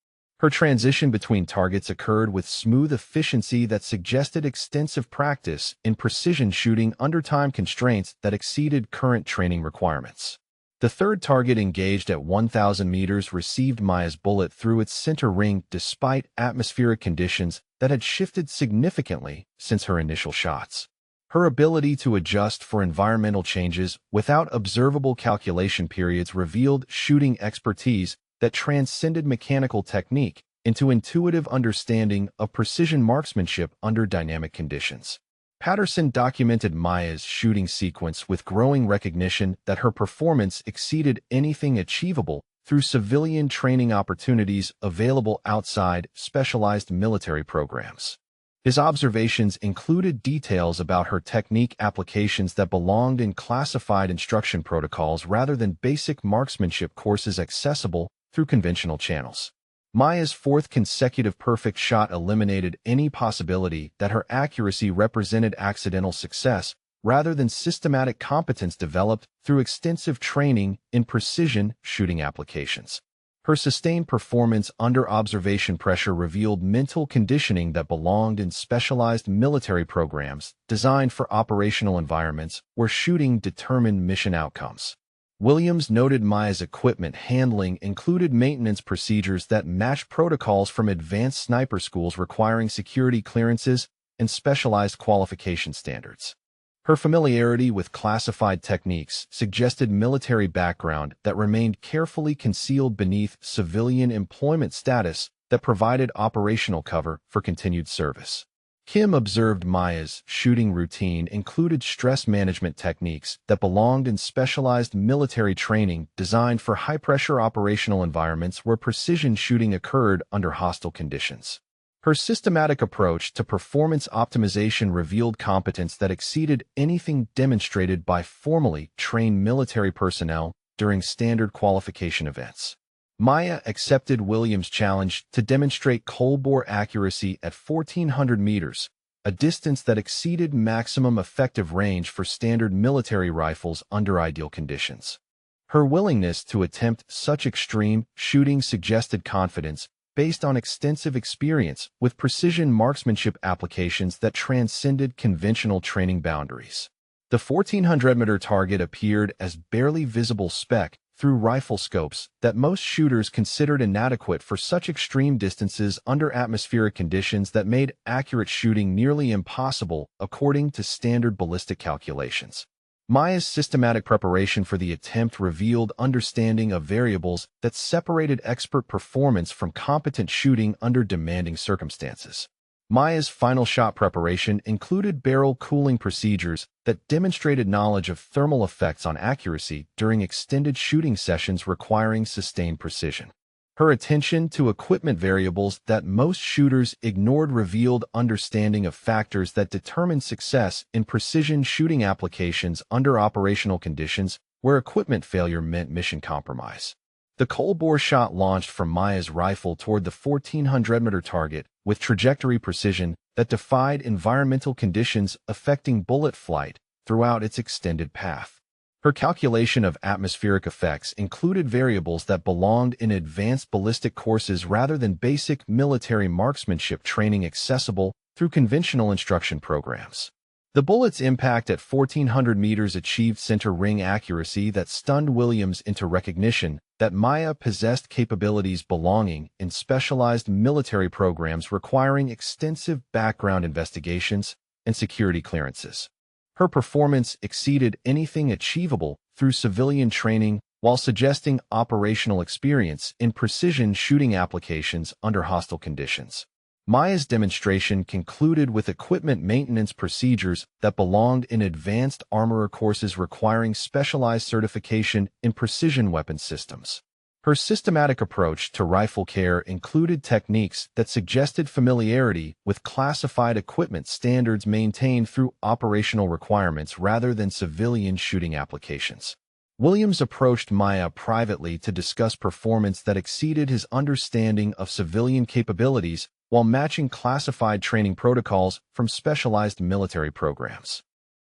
Her transition between targets occurred with smooth efficiency that suggested extensive practice in precision shooting under time constraints that exceeded current training requirements. The third target engaged at 1,000 meters received Maya's bullet through its center ring despite atmospheric conditions that had shifted significantly since her initial shots. Her ability to adjust for environmental changes without observable calculation periods revealed shooting expertise that transcended mechanical technique into intuitive understanding of precision marksmanship under dynamic conditions. Patterson documented Maya's shooting sequence with growing recognition that her performance exceeded anything achievable through civilian training opportunities available outside specialized military programs. His observations included details about her technique applications that belonged in classified instruction protocols rather than basic marksmanship courses accessible through conventional channels. Maya's fourth consecutive perfect shot eliminated any possibility that her accuracy represented accidental success rather than systematic competence developed through extensive training in precision shooting applications. Her sustained performance under observation pressure revealed mental conditioning that belonged in specialized military programs designed for operational environments where shooting determined mission outcomes. Williams noted Maya's equipment handling included maintenance procedures that matched protocols from advanced sniper schools requiring security clearances and specialized qualification standards. Her familiarity with classified techniques suggested military background that remained carefully concealed beneath civilian employment status that provided operational cover for continued service. Kim observed Maya's shooting routine included stress management techniques that belonged in specialized military training designed for high-pressure operational environments where precision shooting occurred under hostile conditions. Her systematic approach to performance optimization revealed competence that exceeded anything demonstrated by formally trained military personnel during standard qualification events. Maya accepted Williams' challenge to demonstrate cold-bore accuracy at 1,400 meters, a distance that exceeded maximum effective range for standard military rifles under ideal conditions. Her willingness to attempt such extreme shooting suggested confidence based on extensive experience with precision marksmanship applications that transcended conventional training boundaries. The 1,400-meter target appeared as barely visible speck through rifle scopes that most shooters considered inadequate for such extreme distances under atmospheric conditions that made accurate shooting nearly impossible according to standard ballistic calculations. Maya's systematic preparation for the attempt revealed understanding of variables that separated expert performance from competent shooting under demanding circumstances. Maya's final shot preparation included barrel cooling procedures that demonstrated knowledge of thermal effects on accuracy during extended shooting sessions requiring sustained precision. Her attention to equipment variables that most shooters ignored revealed understanding of factors that determine success in precision shooting applications under operational conditions where equipment failure meant mission compromise. The cold-bore shot launched from Maya's rifle toward the 1,400-meter target with trajectory precision that defied environmental conditions affecting bullet flight throughout its extended path. Her calculation of atmospheric effects included variables that belonged in advanced ballistic courses rather than basic military marksmanship training accessible through conventional instruction programs. The bullet's impact at 1,400 meters achieved center ring accuracy that stunned Williams into recognition that Maya possessed capabilities belonging in specialized military programs requiring extensive background investigations and security clearances. Her performance exceeded anything achievable through civilian training while suggesting operational experience in precision shooting applications under hostile conditions. Maya's demonstration concluded with equipment maintenance procedures that belonged in advanced armorer courses requiring specialized certification in precision weapon systems. Her systematic approach to rifle care included techniques that suggested familiarity with classified equipment standards maintained through operational requirements rather than civilian shooting applications. Williams approached Maya privately to discuss performance that exceeded his understanding of civilian capabilities while matching classified training protocols from specialized military programs.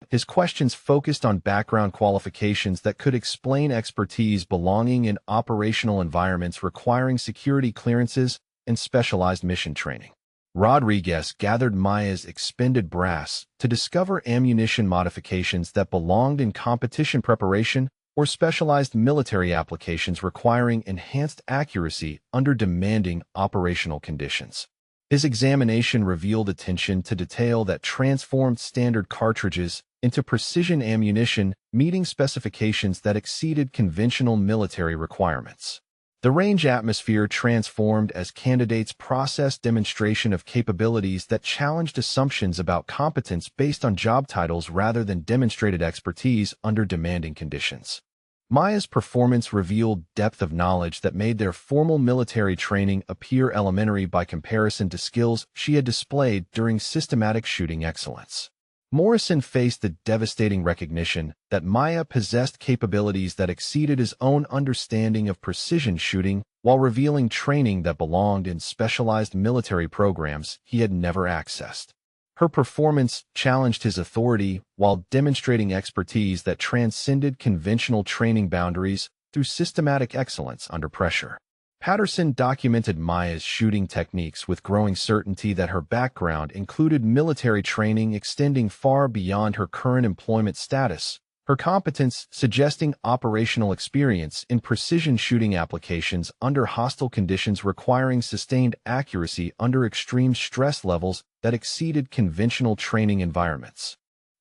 His questions focused on background qualifications that could explain expertise belonging in operational environments requiring security clearances and specialized mission training. Rodriguez gathered Maya's expended brass to discover ammunition modifications that belonged in competition preparation or specialized military applications requiring enhanced accuracy under demanding operational conditions. His examination revealed attention to detail that transformed standard cartridges into precision ammunition, meeting specifications that exceeded conventional military requirements. The range atmosphere transformed as candidates processed demonstration of capabilities that challenged assumptions about competence based on job titles rather than demonstrated expertise under demanding conditions. Maya's performance revealed depth of knowledge that made their formal military training appear elementary by comparison to skills she had displayed during systematic shooting excellence. Morrison faced the devastating recognition that Maya possessed capabilities that exceeded his own understanding of precision shooting while revealing training that belonged in specialized military programs he had never accessed. Her performance challenged his authority while demonstrating expertise that transcended conventional training boundaries through systematic excellence under pressure. Patterson documented Maya's shooting techniques with growing certainty that her background included military training extending far beyond her current employment status, her competence suggesting operational experience in precision shooting applications under hostile conditions requiring sustained accuracy under extreme stress levels that exceeded conventional training environments.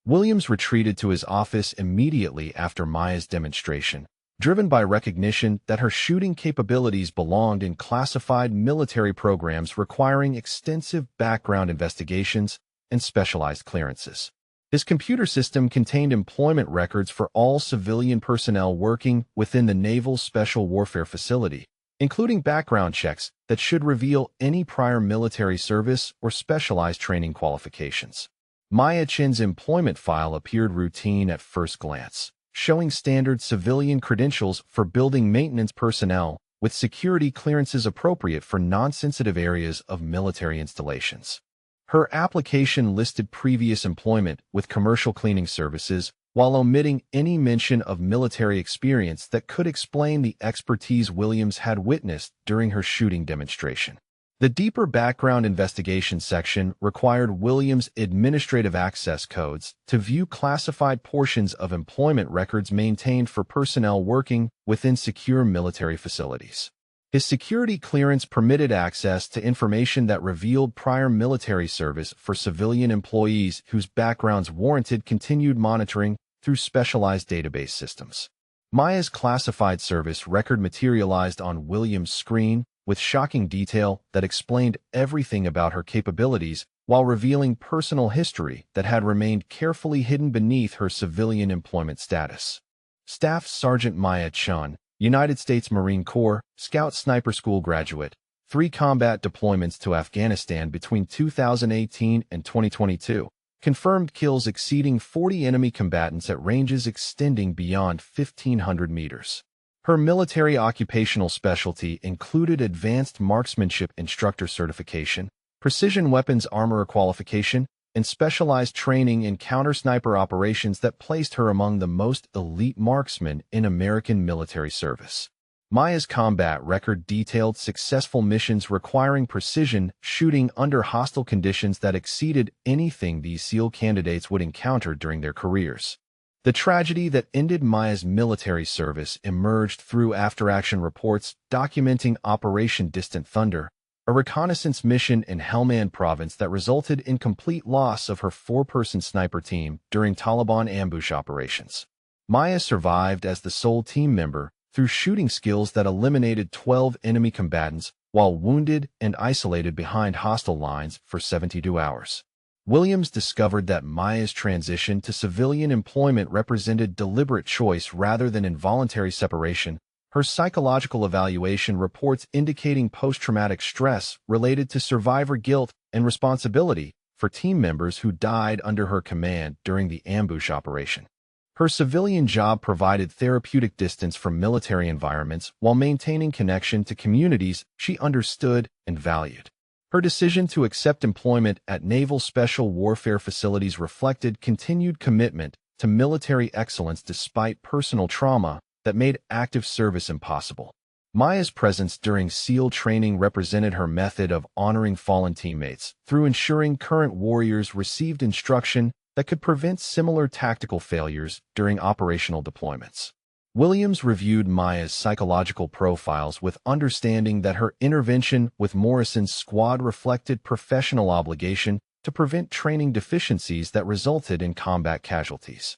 Williams retreated to his office immediately after Maya's demonstration, driven by recognition that her shooting capabilities belonged in classified military programs requiring extensive background investigations and specialized clearances. His computer system contained employment records for all civilian personnel working within the Naval Special Warfare Facility, including background checks that should reveal any prior military service or specialized training qualifications. Maya Chin's employment file appeared routine at first glance, showing standard civilian credentials for building maintenance personnel with security clearances appropriate for non-sensitive areas of military installations. Her application listed previous employment with commercial cleaning services while omitting any mention of military experience that could explain the expertise Williams had witnessed during her shooting demonstration. The deeper background investigation section required Williams' administrative access codes to view classified portions of employment records maintained for personnel working within secure military facilities. His security clearance permitted access to information that revealed prior military service for civilian employees whose backgrounds warranted continued monitoring through specialized database systems. Maya's classified service record materialized on Williams' screen with shocking detail that explained everything about her capabilities while revealing personal history that had remained carefully hidden beneath her civilian employment status. Staff Sergeant Maya Chun, United States Marine Corps, Scout Sniper School graduate, 3 combat deployments to Afghanistan between 2018 and 2022, confirmed kills exceeding 40 enemy combatants at ranges extending beyond 1,500 meters. Her military occupational specialty included advanced marksmanship instructor certification, precision weapons armorer qualification, and specialized training in counter-sniper operations that placed her among the most elite marksmen in American military service. Maya's combat record detailed successful missions requiring precision shooting under hostile conditions that exceeded anything these SEAL candidates would encounter during their careers. The tragedy that ended Maya's military service emerged through after-action reports documenting Operation Distant Thunder, a reconnaissance mission in Helmand province that resulted in complete loss of her 4-person sniper team during Taliban ambush operations. Maya survived as the sole team member through shooting skills that eliminated 12 enemy combatants while wounded and isolated behind hostile lines for 72 hours. Williams discovered that Maya's transition to civilian employment represented deliberate choice rather than involuntary separation. Her psychological evaluation reports indicating post-traumatic stress related to survivor guilt and responsibility for team members who died under her command during the ambush operation. Her civilian job provided therapeutic distance from military environments while maintaining connection to communities she understood and valued. Her decision to accept employment at Naval Special Warfare Facilities reflected continued commitment to military excellence despite personal trauma that made active service impossible. Maya's presence during SEAL training represented her method of honoring fallen teammates through ensuring current warriors received instruction that could prevent similar tactical failures during operational deployments. Williams reviewed Maya's psychological profiles with understanding that her intervention with Morrison's squad reflected professional obligation to prevent training deficiencies that resulted in combat casualties.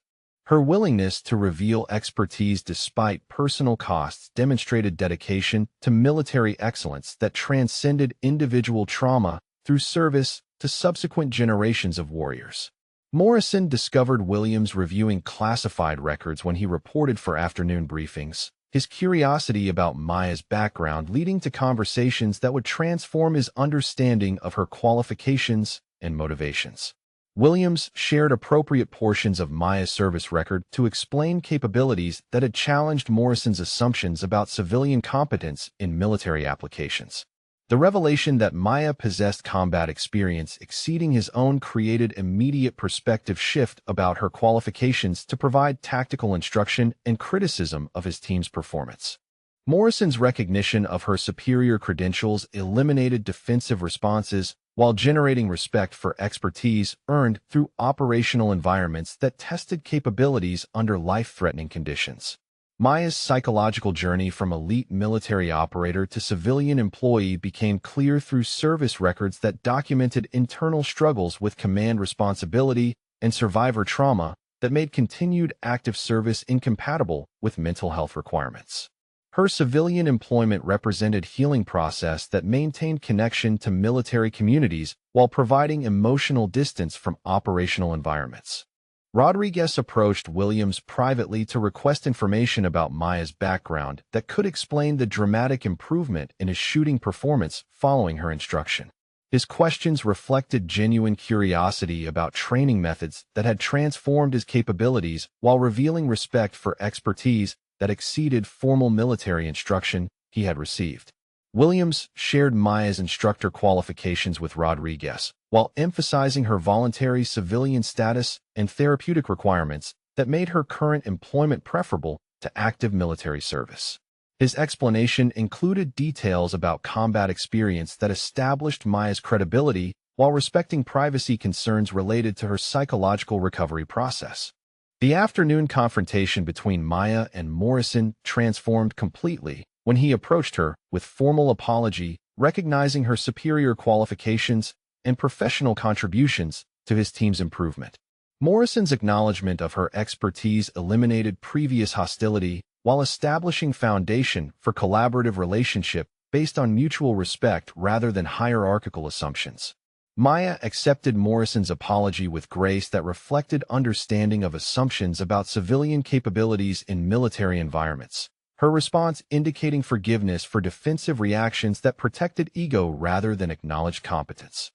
Her willingness to reveal expertise despite personal costs demonstrated dedication to military excellence that transcended individual trauma through service to subsequent generations of warriors. Morrison discovered Williams reviewing classified records when he reported for afternoon briefings, his curiosity about Maya's background leading to conversations that would transform his understanding of her qualifications and motivations. Williams shared appropriate portions of Maya's service record to explain capabilities that had challenged Morrison's assumptions about civilian competence in military applications. The revelation that Maya possessed combat experience exceeding his own created immediate perspective shift about her qualifications to provide tactical instruction and criticism of his team's performance. Morrison's recognition of her superior credentials eliminated defensive responses while generating respect for expertise earned through operational environments that tested capabilities under life-threatening conditions. Maya's psychological journey from elite military operator to civilian employee became clear through service records that documented internal struggles with command responsibility and survivor trauma that made continued active service incompatible with mental health requirements. Her civilian employment represented healing process that maintained connection to military communities while providing emotional distance from operational environments. Rodriguez approached Williams privately to request information about Maya's background that could explain the dramatic improvement in his shooting performance following her instruction. His questions reflected genuine curiosity about training methods that had transformed his capabilities while revealing respect for expertise that exceeded formal military instruction he had received. Williams shared Maya's instructor qualifications with Rodriguez, while emphasizing her voluntary civilian status and therapeutic requirements that made her current employment preferable to active military service. His explanation included details about combat experience that established Maya's credibility while respecting privacy concerns related to her psychological recovery process. The afternoon confrontation between Maya and Morrison transformed completely when he approached her with formal apology, recognizing her superior qualifications and professional contributions to his team's improvement. Morrison's acknowledgement of her expertise eliminated previous hostility while establishing foundation for collaborative relationship based on mutual respect rather than hierarchical assumptions. Maya accepted Morrison's apology with grace that reflected understanding of assumptions about civilian capabilities in military environments, her response indicating forgiveness for defensive reactions that protected ego rather than acknowledged competence.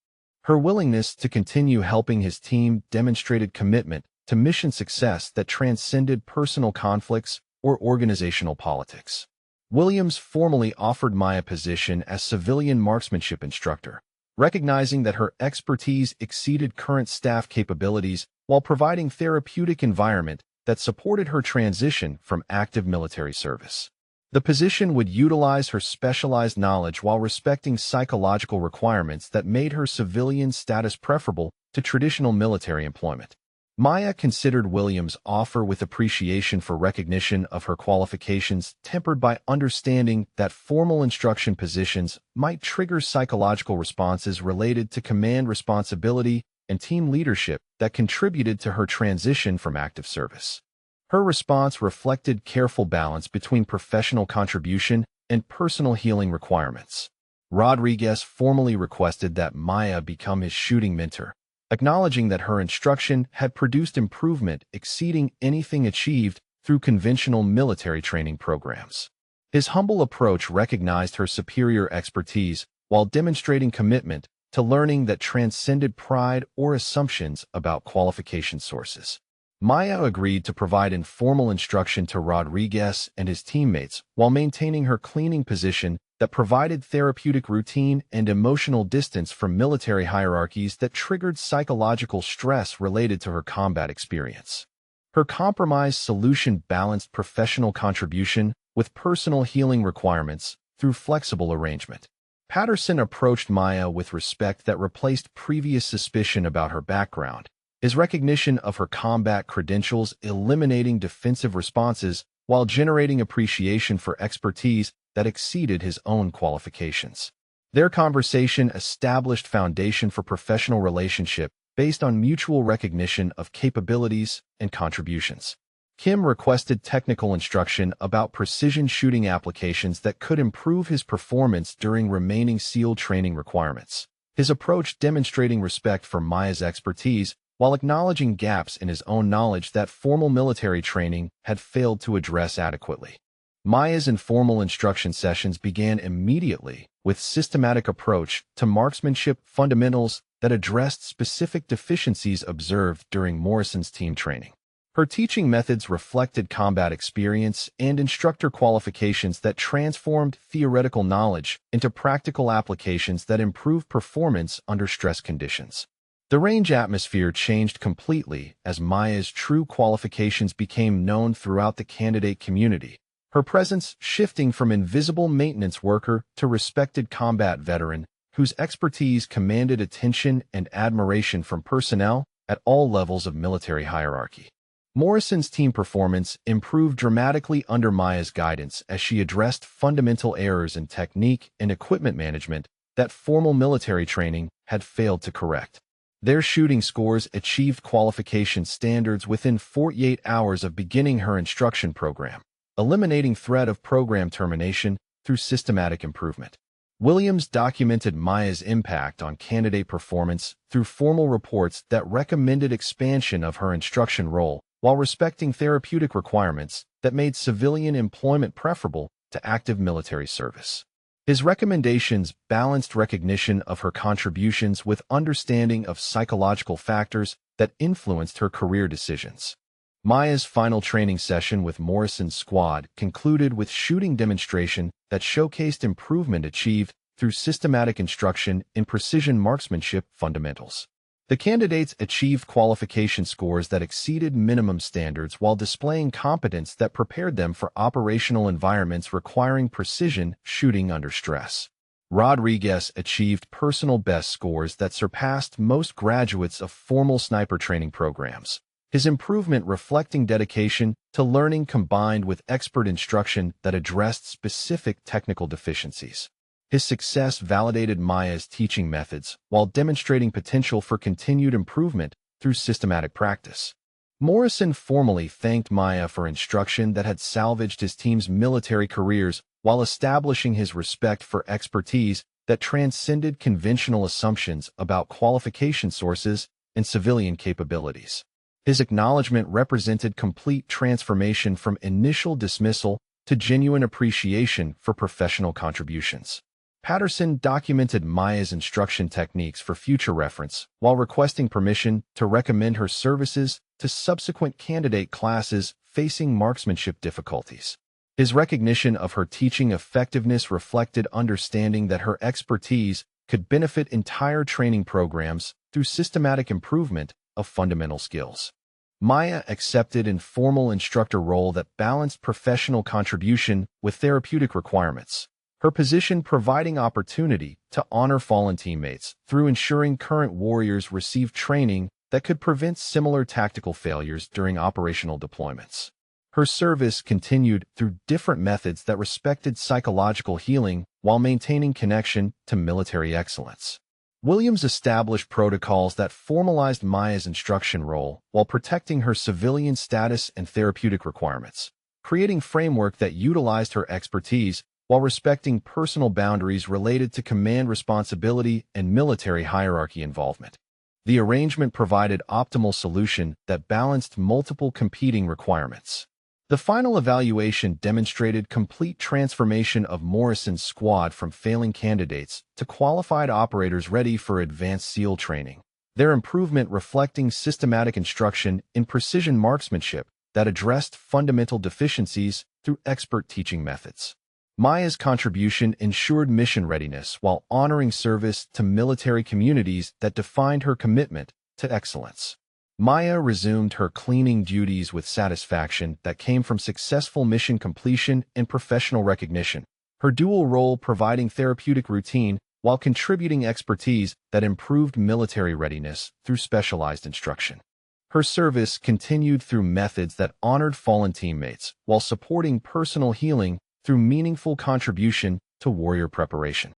Her willingness to continue helping his team demonstrated commitment to mission success that transcended personal conflicts or organizational politics. Williams formally offered Maya position as civilian marksmanship instructor, recognizing that her expertise exceeded current staff capabilities while providing therapeutic environment that supported her transition from active military service. The position would utilize her specialized knowledge while respecting psychological requirements that made her civilian status preferable to traditional military employment. Maya considered Williams' offer with appreciation for recognition of her qualifications, tempered by understanding that formal instruction positions might trigger psychological responses related to command responsibility and team leadership that contributed to her transition from active service. Her response reflected careful balance between professional contribution and personal healing requirements. Rodriguez formally requested that Maya become his shooting mentor, acknowledging that her instruction had produced improvement exceeding anything achieved through conventional military training programs. His humble approach recognized her superior expertise while demonstrating commitment to learning that transcended pride or assumptions about qualification sources. Maya agreed to provide informal instruction to Rodriguez and his teammates while maintaining her cleaning position that provided therapeutic routine and emotional distance from military hierarchies that triggered psychological stress related to her combat experience. Her compromise solution balanced professional contribution with personal healing requirements through flexible arrangement. Patterson approached Maya with respect that replaced previous suspicion about her background, his recognition of her combat credentials eliminating defensive responses while generating appreciation for expertise that exceeded his own qualifications. Their conversation established foundation for professional relationship based on mutual recognition of capabilities and contributions. Kim requested technical instruction about precision shooting applications that could improve his performance during remaining SEAL training requirements. His approach demonstrating respect for Maya's expertise while acknowledging gaps in his own knowledge that formal military training had failed to address adequately. Maya's informal instruction sessions began immediately with systematic approach to marksmanship fundamentals that addressed specific deficiencies observed during Morrison's team training. Her teaching methods reflected combat experience and instructor qualifications that transformed theoretical knowledge into practical applications that improved performance under stress conditions. The range atmosphere changed completely as Maya's true qualifications became known throughout the candidate community, her presence shifting from invisible maintenance worker to respected combat veteran whose expertise commanded attention and admiration from personnel at all levels of military hierarchy. Morrison's team performance improved dramatically under Maya's guidance as she addressed fundamental errors in technique and equipment management that formal military training had failed to correct. Their shooting scores achieved qualification standards within 48 hours of beginning her instruction program, eliminating threat of program termination through systematic improvement. Williams documented Maya's impact on candidate performance through formal reports that recommended expansion of her instruction role while respecting therapeutic requirements that made civilian employment preferable to active military service. His recommendations balanced recognition of her contributions with understanding of psychological factors that influenced her career decisions. Maya's final training session with Morrison's squad concluded with shooting demonstration that showcased improvement achieved through systematic instruction in precision marksmanship fundamentals. The candidates achieved qualification scores that exceeded minimum standards while displaying competence that prepared them for operational environments requiring precision shooting under stress. Rodriguez achieved personal best scores that surpassed most graduates of formal sniper training programs, his improvement reflecting dedication to learning combined with expert instruction that addressed specific technical deficiencies. His success validated Maya's teaching methods while demonstrating potential for continued improvement through systematic practice. Morrison formally thanked Maya for instruction that had salvaged his team's military careers while establishing his respect for expertise that transcended conventional assumptions about qualification sources and civilian capabilities. His acknowledgement represented complete transformation from initial dismissal to genuine appreciation for professional contributions. Patterson documented Maya's instruction techniques for future reference while requesting permission to recommend her services to subsequent candidate classes facing marksmanship difficulties. His recognition of her teaching effectiveness reflected understanding that her expertise could benefit entire training programs through systematic improvement of fundamental skills. Maya accepted an informal instructor role that balanced professional contribution with therapeutic requirements, her position providing opportunity to honor fallen teammates through ensuring current warriors received training that could prevent similar tactical failures during operational deployments. Her service continued through different methods that respected psychological healing while maintaining connection to military excellence. Williams established protocols that formalized Maya's instruction role while protecting her civilian status and therapeutic requirements, creating framework that utilized her expertise while respecting personal boundaries related to command responsibility and military hierarchy involvement. The arrangement provided optimal solution that balanced multiple competing requirements. The final evaluation demonstrated complete transformation of Morrison's squad from failing candidates to qualified operators ready for advanced SEAL training, their improvement reflecting systematic instruction in precision marksmanship that addressed fundamental deficiencies through expert teaching methods. Maya's contribution ensured mission readiness while honoring service to military communities that defined her commitment to excellence. Maya resumed her cleaning duties with satisfaction that came from successful mission completion and professional recognition, her dual role providing therapeutic routine while contributing expertise that improved military readiness through specialized instruction. Her service continued through methods that honored fallen teammates while supporting personal healing through meaningful contribution to warrior preparation.